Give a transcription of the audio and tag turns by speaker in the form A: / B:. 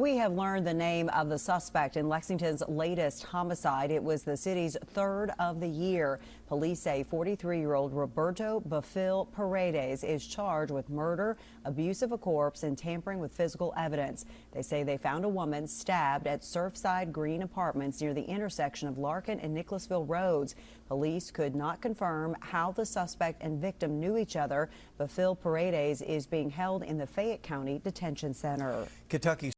A: We have learned the name of the suspect in Lexington's latest homicide. It was the city's third of the year. Police say 43-year-old Roberto Bafil Paredes is charged with murder, abuse of a corpse, and tampering with physical evidence. They say they found a woman stabbed at Surfside Green Apartments near the intersection of Larkin and Nicholasville Roads. Police could not confirm how the suspect and victim knew each other. Bafil Paredes is being held in the Fayette County Detention Center.
B: Kentucky